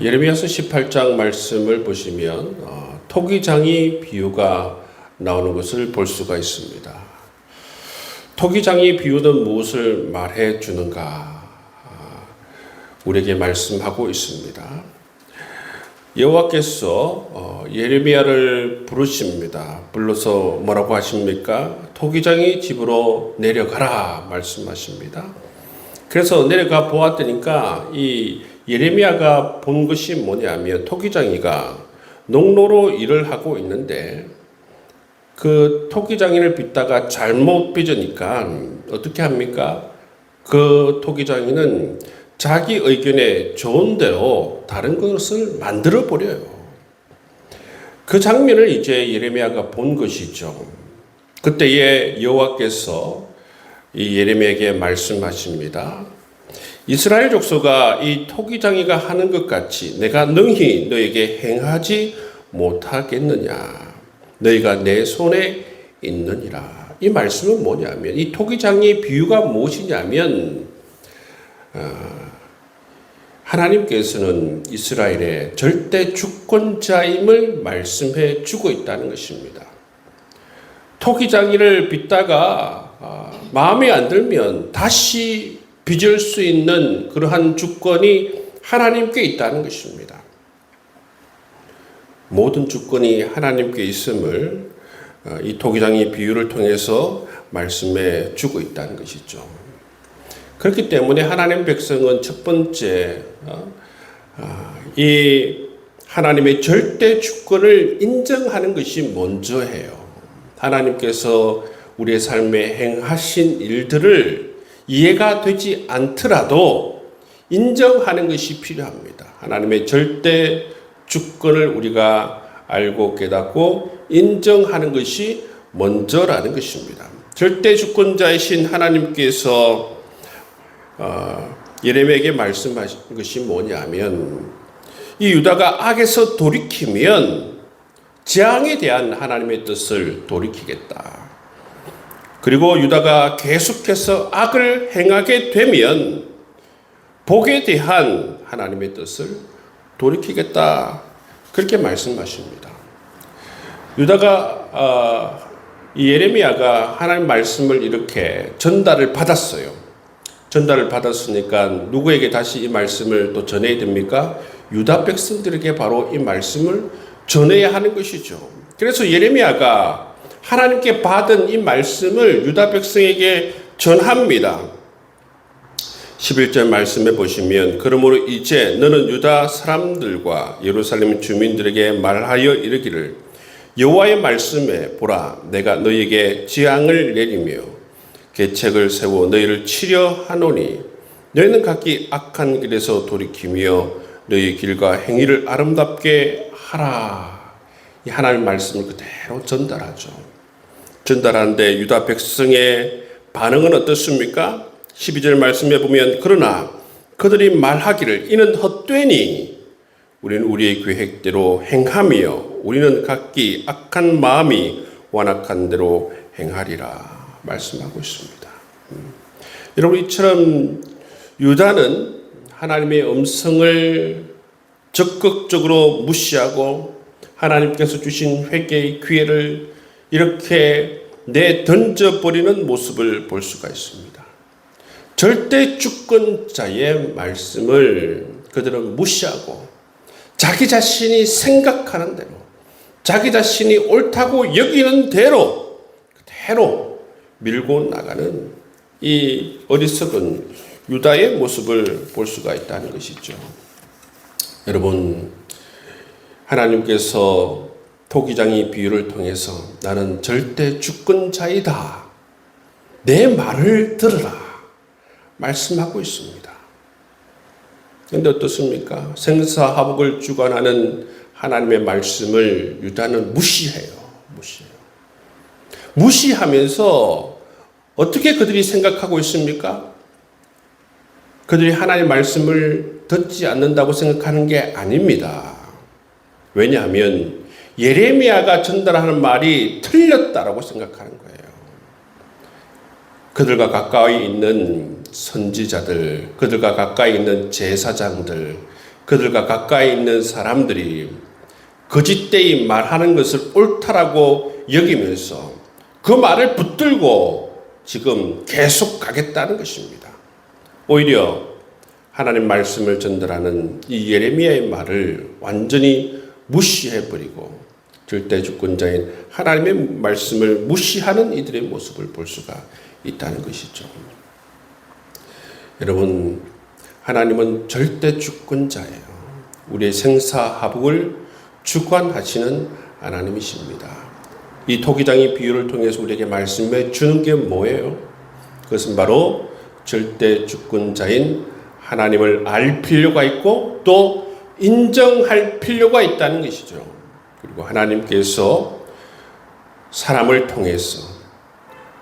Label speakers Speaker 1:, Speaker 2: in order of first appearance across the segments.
Speaker 1: 예레미야서 18장 말씀을 보시면 토기장이 비유가 나오는 것을 볼 수가 있습니다. 토기장이 비유는 무엇을 말해 주는가 우리에게 말씀하고 있습니다. 여호와께서 예레미야를 부르십니다. 불러서 뭐라고 하십니까? 토기장이 집으로 내려가라 말씀하십니다. 그래서 내려가 보았더니까 이 예레미야가 본 것이 뭐냐면 토기장이가 농로로 일을 하고 있는데 그 토기장이를 빚다가 잘못 빚으니까 어떻게 합니까? 그 토기장이는 자기 의견에 좋은 대로 다른 것을 만들어 버려요. 그 장면을 이제 예레미야가 본 것이죠. 그때에 여호와께서 이 예레미야에게 말씀하십니다. 이스라엘 족속아 이 토기장이가 하는 것 같이 내가 능히 너에게 행하지 못하겠느냐. 너희가 내 손에 있느니라. 이 말씀은 뭐냐면 이 토기장의 비유가 무엇이냐면 하나님께서는 이스라엘의 절대 주권자임을 말씀해 주고 있다는 것입니다. 토기장이를 빚다가 마음에 안 들면 다시 빚을 수 있는 그러한 주권이 하나님께 있다는 것입니다. 모든 주권이 하나님께 있음을 이 토기장의 비유를 통해서 말씀해 주고 있다는 것이죠. 그렇기 때문에 하나님 백성은 첫 번째 이 하나님의 절대 주권을 인정하는 것이 먼저 해요. 하나님께서 우리의 삶에 행하신 일들을 이해가 되지 않더라도 인정하는 것이 필요합니다. 하나님의 절대 주권을 우리가 알고 깨닫고 인정하는 것이 먼저라는 것입니다. 절대 주권자이신 하나님께서 예레미야에게 말씀하신 것이 뭐냐면 이 유다가 악에서 돌이키면 재앙에 대한 하나님의 뜻을 돌이키겠다. 그리고 유다가 계속해서 악을 행하게 되면 복에 대한 하나님의 뜻을 돌이키겠다. 그렇게 말씀하십니다. 유다가 이 예레미야가 하나님 말씀을 이렇게 전달을 받았어요. 전달을 받았으니까 누구에게 다시 이 말씀을 또 전해야 됩니까? 유다 백성들에게 바로 이 말씀을 전해야 하는 것이죠. 그래서 예레미야가 하나님께 받은 이 말씀을 유다 백성에게 전합니다. 11절 말씀에 보시면 그러므로 이제 너는 유다 사람들과 예루살렘 주민들에게 말하여 이르기를 여호와의 말씀에 보라 내가 너희에게 재앙을 내리며 계책을 세워 너희를 치려 하노니 너희는 각기 악한 길에서 돌이키며 너희 길과 행위를 아름답게 하라. 이 하나님의 말씀을 그대로 전달하죠. 전달하는데 유다 백성의 반응은 어떻습니까? 12절 말씀에 보면 그러나 그들이 말하기를 이는 헛되니 우리는 우리의 계획대로 행하며 우리는 각기 악한 마음이 완악한 대로 행하리라 말씀하고 있습니다. 여러분 이처럼 유다는 하나님의 음성을 적극적으로 무시하고 하나님께서 주신 회개의 기회를 이렇게 내던져버리는 모습을 볼 수가 있습니다. 절대 주권자의 말씀을 그들은 무시하고 자기 자신이 생각하는 대로 자기 자신이 옳다고 여기는 대로 그대로 밀고 나가는 이 어리석은 유다의 모습을 볼 수가 있다는 것이죠. 여러분 하나님께서 토기장의 비유를 통해서 나는 절대 주권자이다. 내 말을 들으라. 말씀하고 있습니다. 그런데 어떻습니까? 생사화복을 주관하는 하나님의 말씀을 유다는 무시해요. 무시하면서 어떻게 그들이 생각하고 있습니까? 그들이 하나님의 말씀을 듣지 않는다고 생각하는 게 아닙니다. 왜냐하면 예레미야가 전달하는 말이 틀렸다라고 생각하는 거예요. 그들과 가까이 있는 선지자들, 그들과 가까이 있는 제사장들, 그들과 가까이 있는 사람들이 거짓되이 말하는 것을 옳다라고 여기면서 그 말을 붙들고 지금 계속 가겠다는 것입니다. 오히려 하나님 말씀을 전달하는 이 예레미야의 말을 완전히 무시해버리고 절대 주권자인 하나님의 말씀을 무시하는 이들의 모습을 볼 수가 있다는 것이죠. 여러분, 하나님은 절대 주권자예요. 우리의 생사화복을 주관하시는 하나님이십니다. 이 토기장의 비유를 통해서 우리에게 말씀해 주는 게 뭐예요? 그것은 바로 절대 주권자인 하나님을 알 필요가 있고 또 인정할 필요가 있다는 것이죠. 그리고 하나님께서 사람을 통해서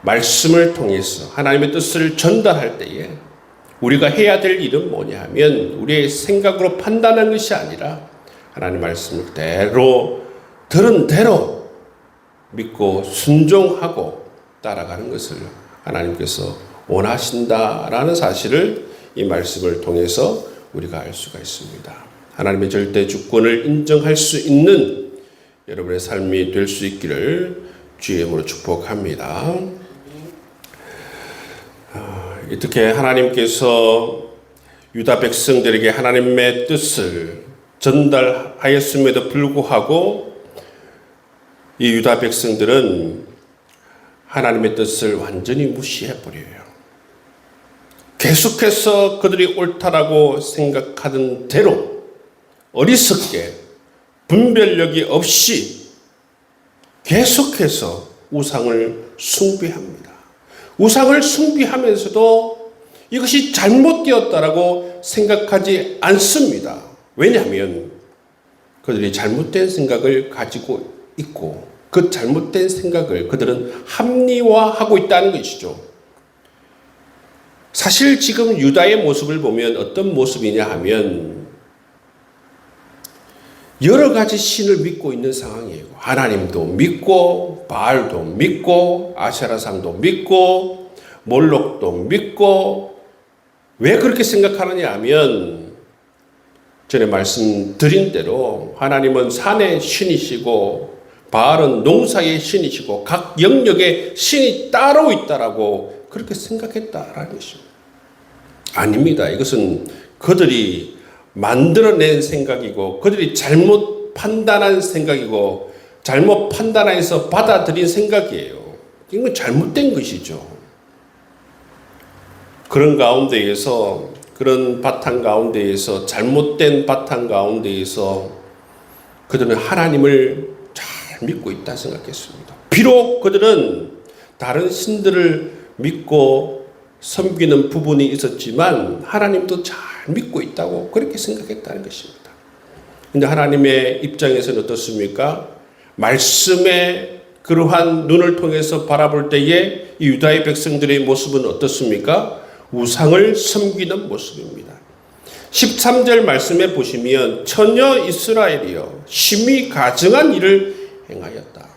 Speaker 1: 말씀을 통해서 하나님의 뜻을 전달할 때에 우리가 해야 될 일은 뭐냐 하면 우리의 생각으로 판단하는 것이 아니라 하나님 말씀을 대로 들은 대로 믿고 순종하고 따라가는 것을 하나님께서 원하신다라는 사실을 이 말씀을 통해서 우리가 알 수가 있습니다. 하나님의 절대 주권을 인정할 수 있는 여러분의 삶이 될 수 있기를 주의 이름으로 축복합니다. 이렇게 하나님께서 유다 백성들에게 하나님의 뜻을 전달하였음에도 불구하고 이 유다 백성들은 하나님의 뜻을 완전히 무시해버려요. 계속해서 그들이 옳다라고 생각하던 대로 어리석게 분별력이 없이 계속해서 우상을 숭배합니다. 우상을 숭배하면서도 이것이 잘못되었다라고 생각하지 않습니다. 왜냐하면 그들이 잘못된 생각을 가지고 있고 그 잘못된 생각을 그들은 합리화하고 있다는 것이죠. 사실 지금 유다의 모습을 보면 어떤 모습이냐 하면 여러 가지 신을 믿고 있는 상황이에요. 하나님도 믿고 바알도 믿고 아세라상도 믿고 몰록도 믿고 왜 그렇게 생각하느냐 하면 전에 말씀드린 대로 하나님은 산의 신이시고 바알은 농사의 신이시고 각 영역에 신이 따로 있다라고 그렇게 생각했다라는 것입니다. 아닙니다. 이것은 그들이 만들어낸 생각이고 그들이 잘못 판단한 생각이고 잘못 판단해서 받아들인 생각이에요. 이건 잘못된 것이죠. 그런 가운데에서 그런 바탕 가운데에서 잘못된 바탕 가운데에서 그들은 하나님을 잘 믿고 있다 생각했습니다. 비록 그들은 다른 신들을 믿고 섬기는 부분이 있었지만 하나님도 잘 믿고 있다고 그렇게 생각했다는 것입니다. 그런데 하나님의 입장에서는 어떻습니까? 말씀의 그러한 눈을 통해서 바라볼 때에 이 유다의 백성들의 모습은 어떻습니까? 우상을 섬기는 모습입니다. 13절 말씀에 보시면 처녀 이스라엘이여 심히 가증한 일을 행하였다.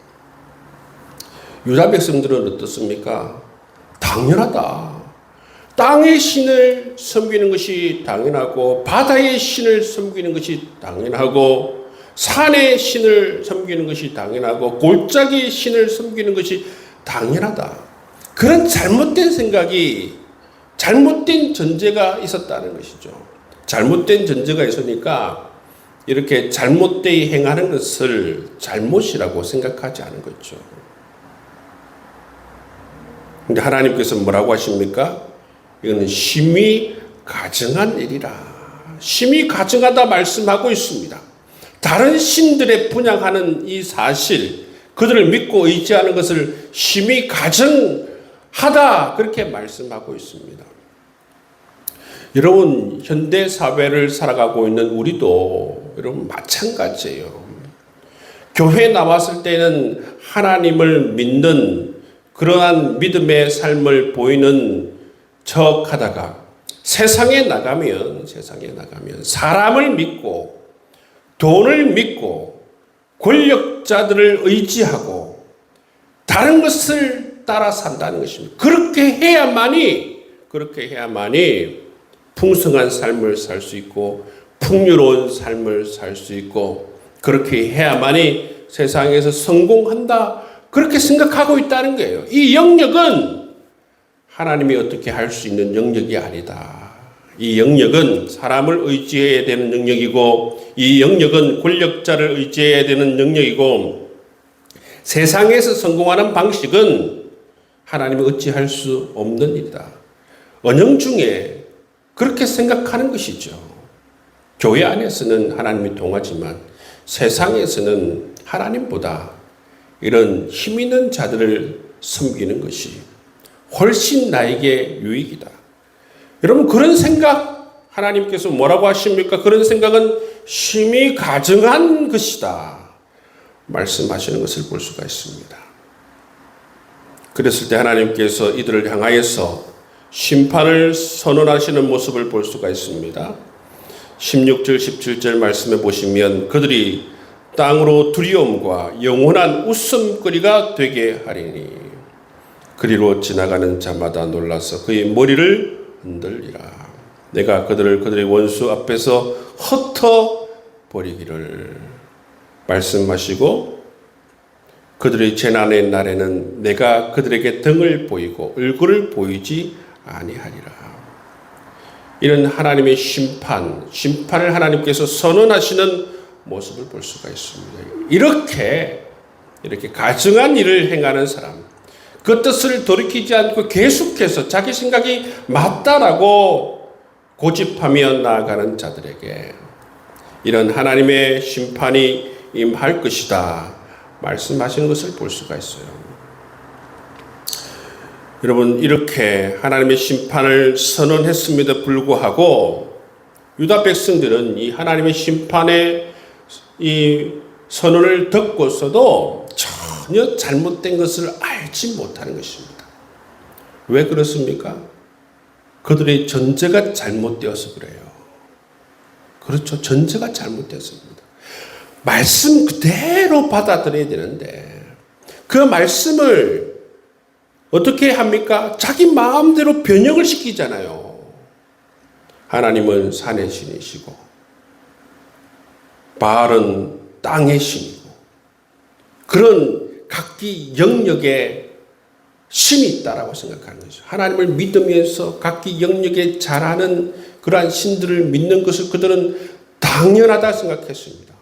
Speaker 1: 유다 백성들은 어떻습니까? 당연하다. 땅의 신을 섬기는 것이 당연하고 바다의 신을 섬기는 것이 당연하고 산의 신을 섬기는 것이 당연하고 골짜기의 신을 섬기는 것이 당연하다. 그런 잘못된 생각이 잘못된 전제가 있었다는 것이죠. 잘못된 전제가 있으니까 이렇게 잘못되이 행하는 것을 잘못이라고 생각하지 않은 거죠. 근데 하나님께서 뭐라고 하십니까? 이거는 심히 가증한 일이라. 심히 가증하다 말씀하고 있습니다. 다른 신들에 분향하는 이 사실, 그들을 믿고 의지하는 것을 심히 가증하다 그렇게 말씀하고 있습니다. 여러분, 현대 사회를 살아가고 있는 우리도 여러분 마찬가지예요. 교회에 나왔을 때는 하나님을 믿는 그러한 믿음의 삶을 보이는 척 하다가 세상에 나가면 사람을 믿고 돈을 믿고 권력자들을 의지하고 다른 것을 따라 산다는 것입니다. 그렇게 해야만이 풍성한 삶을 살 수 있고 풍요로운 삶을 살 수 있고 그렇게 해야만이 세상에서 성공한다 그렇게 생각하고 있다는 거예요. 이 영역은 하나님이 어떻게 할 수 있는 영역이 아니다. 이 영역은 사람을 의지해야 되는 영역이고 이 영역은 권력자를 의지해야 되는 영역이고 세상에서 성공하는 방식은 하나님이 어찌할 수 없는 일이다. 언영 중에 그렇게 생각하는 것이죠. 교회 안에서는 하나님이 통하지만 세상에서는 하나님보다 이런 힘 있는 자들을 섬기는 것이 훨씬 나에게 유익이다. 여러분 그런 생각 하나님께서 뭐라고 하십니까? 그런 생각은 심히 가증한 것이다. 말씀하시는 것을 볼 수가 있습니다. 그랬을 때 하나님께서 이들을 향하여서 심판을 선언하시는 모습을 볼 수가 있습니다. 16절 17절 말씀해 보시면 그들이 땅으로 두려움과 영원한 웃음거리가 되게 하리니 그리로 지나가는 자마다 놀라서 그의 머리를 흔들리라. 내가 그들의 원수 앞에서 흩어버리기를 말씀하시고 그들의 재난의 날에는 내가 그들에게 등을 보이고 얼굴을 보이지 아니하리라. 이런 하나님의 심판을 하나님께서 선언하시는 모습을 볼 수가 있습니다. 이렇게 가증한 일을 행하는 사람, 그 뜻을 돌이키지 않고 계속해서 자기 생각이 맞다라고 고집하며 나아가는 자들에게 이런 하나님의 심판이 임할 것이다 말씀하시는 것을 볼 수가 있어요. 여러분 이렇게 하나님의 심판을 선언했음에도 불구하고 유다 백성들은 이 하나님의 심판의 이 선언을 듣고서도 전혀 잘못된 것을 알지 못하는 것입니다. 왜 그렇습니까? 그들의 전제가 잘못되어서 그래요. 그렇죠. 전제가 잘못되었습니다. 말씀 그대로 받아들여야 되는데 그 말씀을 어떻게 합니까? 자기 마음대로 변형을 시키잖아요. 하나님은 산의 신이시고 바알은 땅의 신이고 그런 각기 영역에 신이 있다라고 생각하는 거죠. 하나님을 믿으면서 각기 영역에 잘하는 그러한 신들을 믿는 것을 그들은 당연하다 생각했습니다.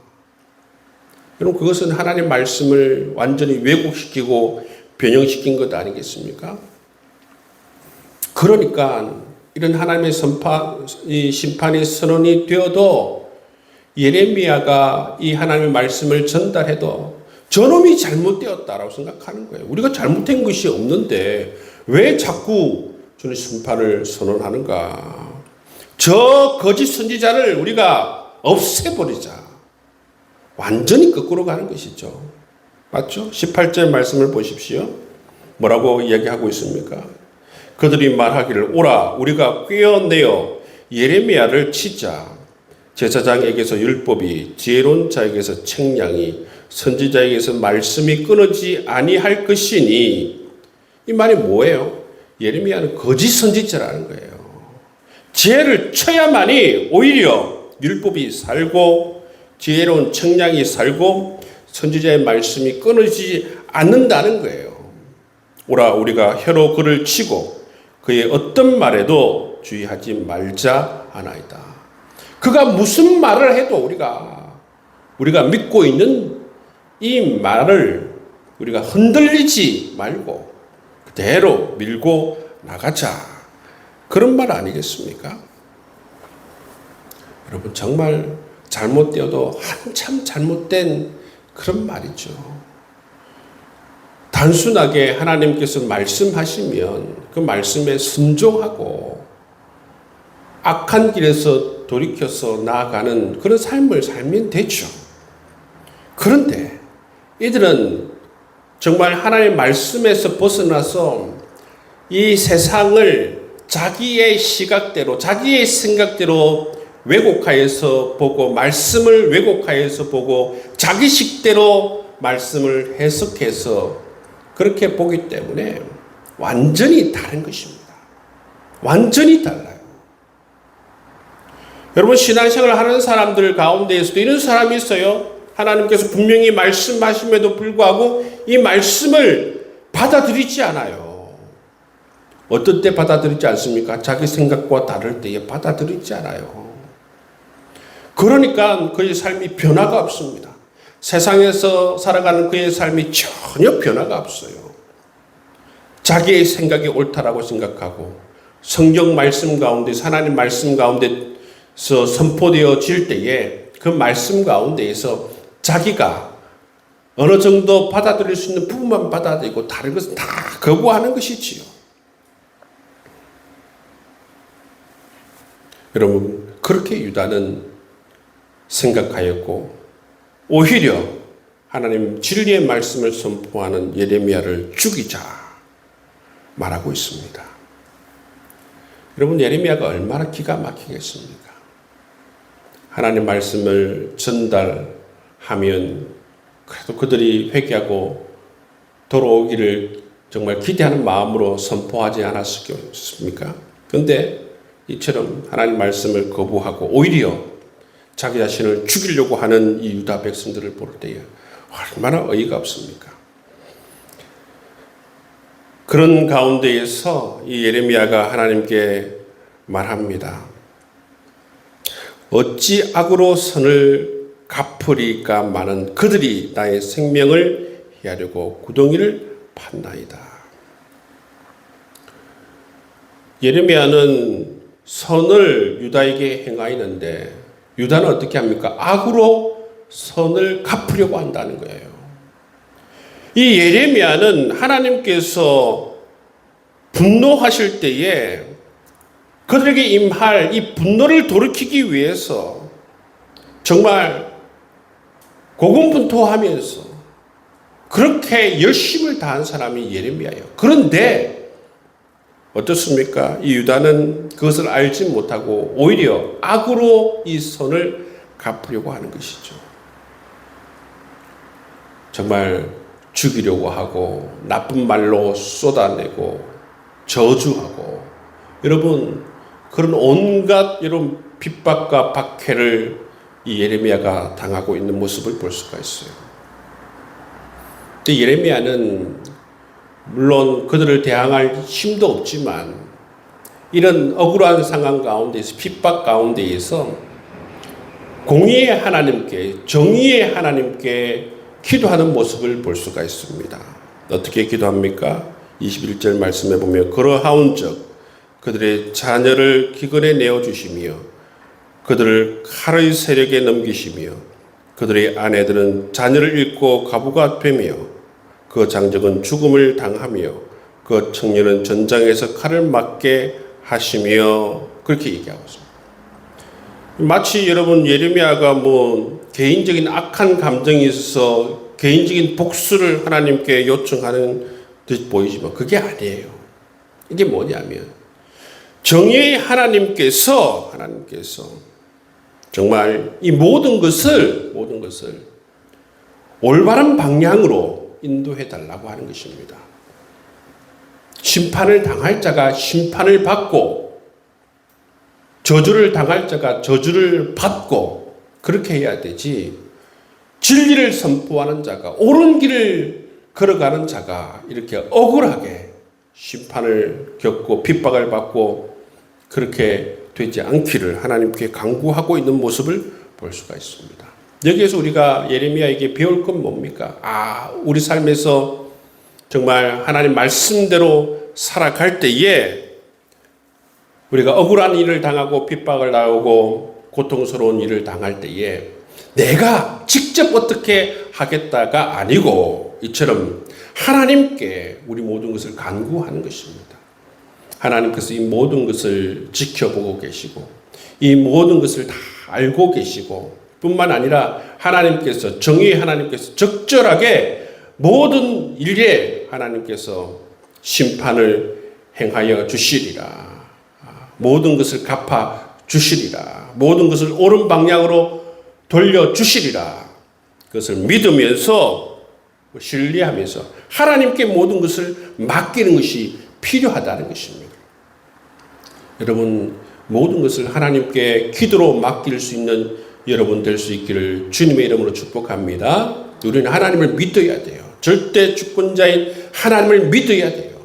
Speaker 1: 여러분 그것은 하나님의 말씀을 완전히 왜곡시키고 변형시킨 것 아니겠습니까? 그러니까 이런 하나님의 심판이 선언이 되어도 예레미야가 이 하나님의 말씀을 전달해도 저놈이 잘못되었다라고 생각하는 거예요. 우리가 잘못한 것이 없는데 왜 자꾸 저는 심판을 선언하는가? 저 거짓 선지자를 우리가 없애버리자. 완전히 거꾸로 가는 것이죠. 맞죠? 18절 말씀을 보십시오. 뭐라고 이야기하고 있습니까? 그들이 말하기를 오라 우리가 꿰어내어 예레미야를 치자. 제사장에게서 율법이 지혜로운 자에게서 책량이 선지자에게서 말씀이 끊어지 아니할 것이니 이 말이 뭐예요? 예레미야는 거짓 선지자라는 거예요. 지혜를 쳐야만이 오히려 율법이 살고 지혜로운 책량이 살고 선지자의 말씀이 끊어지지 않는다는 거예요. 오라 우리가 혀로 그를 치고 그의 어떤 말에도 주의하지 말자 하나이다. 그가 무슨 말을 해도 우리가 믿고 있는 이 말을 우리가 흔들리지 말고 그대로 밀고 나가자. 그런 말 아니겠습니까? 여러분 정말 잘못되어도 한참 잘못된 그런 말이죠. 단순하게 하나님께서 말씀하시면 그 말씀에 순종하고 악한 길에서 돌이켜서 나아가는 그런 삶을 살면 되죠. 그런데 이들은 정말 하나님의 말씀에서 벗어나서 이 세상을 자기의 시각대로 자기의 생각대로 왜곡하여서 보고 말씀을 왜곡하여서 보고 자기식대로 말씀을 해석해서 그렇게 보기 때문에 완전히 다른 것입니다. 완전히 달라요. 여러분, 신앙생활을 하는 사람들 가운데에서도 이런 사람이 있어요. 하나님께서 분명히 말씀하심에도 불구하고 이 말씀을 받아들이지 않아요. 어떤 때 받아들이지 않습니까? 자기 생각과 다를 때에 받아들이지 않아요. 그러니까 그의 삶이 변화가 없습니다. 세상에서 살아가는 그의 삶이 전혀 변화가 없어요. 자기의 생각이 옳다라고 생각하고 성경 말씀 가운데, 하나님 말씀 가운데서 선포되어질 때에 그 말씀 가운데에서 자기가 어느 정도 받아들일 수 있는 부분만 받아들이고 다른 것은 다 거부하는 것이지요. 여러분, 그렇게 유다는 생각하였고 오히려 하나님 진리의 말씀을 선포하는 예레미야를 죽이자 말하고 있습니다. 여러분, 예레미야가 얼마나 기가 막히겠습니까? 하나님 말씀을 전달하면 그래도 그들이 회개하고 돌아오기를 정말 기대하는 마음으로 선포하지 않았습니까? 그런데 이처럼 하나님 말씀을 거부하고 오히려 자기 자신을 죽이려고 하는 이 유다 백성들을 볼 때에 얼마나 어이가 없습니까? 그런 가운데에서 이 예레미야가 하나님께 말합니다. 어찌 악으로 선을 갚으리까 많은 그들이 나의 생명을 해하려고 구덩이를 팠나이다. 예레미야는 선을 유다에게 행하였는데 유다는 어떻게 합니까? 악으로 선을 갚으려고 한다는 거예요. 이 예레미야는 하나님께서 분노하실 때에 그들에게 임할 이 분노를 돌이키기 위해서 정말 고군분투하면서 그렇게 열심을 다한 사람이 예레미야예요. 그런데 어떻습니까? 이 유다는 그것을 알지 못하고 오히려 악으로 이 선을 갚으려고 하는 것이죠. 정말 죽이려고 하고 나쁜 말로 쏟아내고 저주하고 여러분 그런 온갖 이런 핍박과 박해를 이 예레미야가 당하고 있는 모습을 볼 수가 있어요. 근데 예레미야는 물론 그들을 대항할 힘도 없지만 이런 억울한 상황 가운데서 핍박 가운데에서 공의의 하나님께 정의의 하나님께 기도하는 모습을 볼 수가 있습니다. 어떻게 기도합니까? 21절 말씀에 보면 그러하온즉 그들의 자녀를 기근에 내어주시며 그들을 칼의 세력에 넘기시며 그들의 아내들은 자녀를 잃고 가부가 되며 그 장정은 죽음을 당하며 그 청년은 전장에서 칼을 맞게 하시며 그렇게 얘기하고 있습니다. 마치 여러분 예레미야가 개인적인 악한 감정이 있어서 개인적인 복수를 하나님께 요청하는 듯 보이지만 그게 아니에요. 이게 뭐냐면 정의의 하나님께서 정말 이 모든 것을 올바른 방향으로 인도해 달라고 하는 것입니다. 심판을 당할 자가 심판을 받고 저주를 당할 자가 저주를 받고 그렇게 해야 되지 진리를 선포하는 자가 옳은 길을 걸어가는 자가 이렇게 억울하게 심판을 겪고 핍박을 받고 그렇게 되지 않기를 하나님께 간구하고 있는 모습을 볼 수가 있습니다. 여기에서 우리가 예레미야에게 배울 건 뭡니까? 우리 삶에서 정말 하나님 말씀대로 살아갈 때에 우리가 억울한 일을 당하고 핍박을 당하고 고통스러운 일을 당할 때에 내가 직접 어떻게 하겠다가 아니고 이처럼 하나님께 우리 모든 것을 간구하는 것입니다. 하나님께서 이 모든 것을 지켜보고 계시고 이 모든 것을 다 알고 계시고 뿐만 아니라 하나님께서 정의의 하나님께서 적절하게 모든 일에 하나님께서 심판을 행하여 주시리라. 모든 것을 갚아 주시리라. 모든 것을 옳은 방향으로 돌려 주시리라. 그것을 믿으면서 신뢰하면서 하나님께 모든 것을 맡기는 것이 필요하다는 것입니다. 여러분 모든 것을 하나님께 기도로 맡길 수 있는 여러분 될 수 있기를 주님의 이름으로 축복합니다. 우리는 하나님을 믿어야 돼요. 절대 주권자인 하나님을 믿어야 돼요.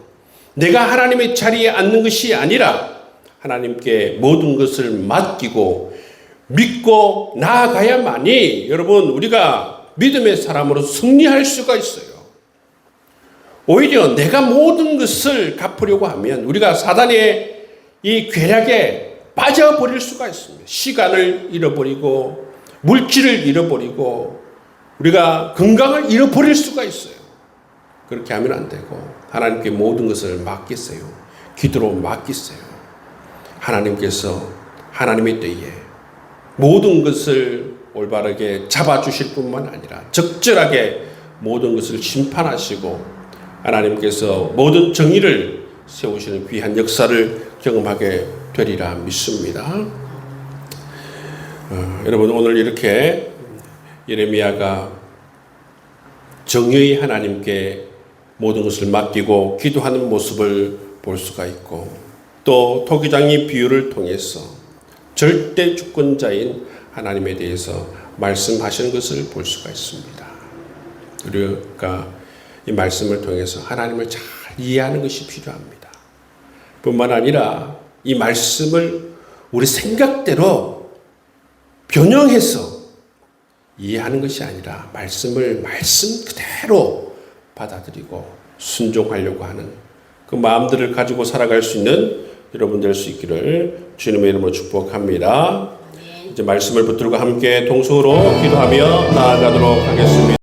Speaker 1: 내가 하나님의 자리에 앉는 것이 아니라 하나님께 모든 것을 맡기고 믿고 나아가야만이 여러분 우리가 믿음의 사람으로 승리할 수가 있어요. 오히려 내가 모든 것을 갚으려고 하면 우리가 사단의 이 괴략에 빠져버릴 수가 있습니다. 시간을 잃어버리고 물질을 잃어버리고 우리가 건강을 잃어버릴 수가 있어요. 그렇게 하면 안 되고 하나님께 모든 것을 맡기세요. 기도로 맡기세요. 하나님께서 하나님의 때에 모든 것을 올바르게 잡아주실 뿐만 아니라 적절하게 모든 것을 심판하시고 하나님께서 모든 정의를 세우시는 귀한 역사를 경험하게 되리라 믿습니다. 여러분 오늘 이렇게 예레미야가 정의의 하나님께 모든 것을 맡기고 기도하는 모습을 볼 수가 있고 또 토기장의 비유를 통해서 절대 주권자인 하나님에 대해서 말씀하시는 것을 볼 수가 있습니다. 우리가 이 말씀을 통해서 하나님을 잘 이해하는 것이 필요합니다. 뿐만 아니라 이 말씀을 우리 생각대로 변형해서 이해하는 것이 아니라 말씀을 말씀 그대로 받아들이고 순종하려고 하는 그 마음들을 가지고 살아갈 수 있는 여러분 될 수 있기를 주님의 이름으로 축복합니다. 이제 말씀을 붙들고 함께 동성으로 기도하며 나아가도록 하겠습니다.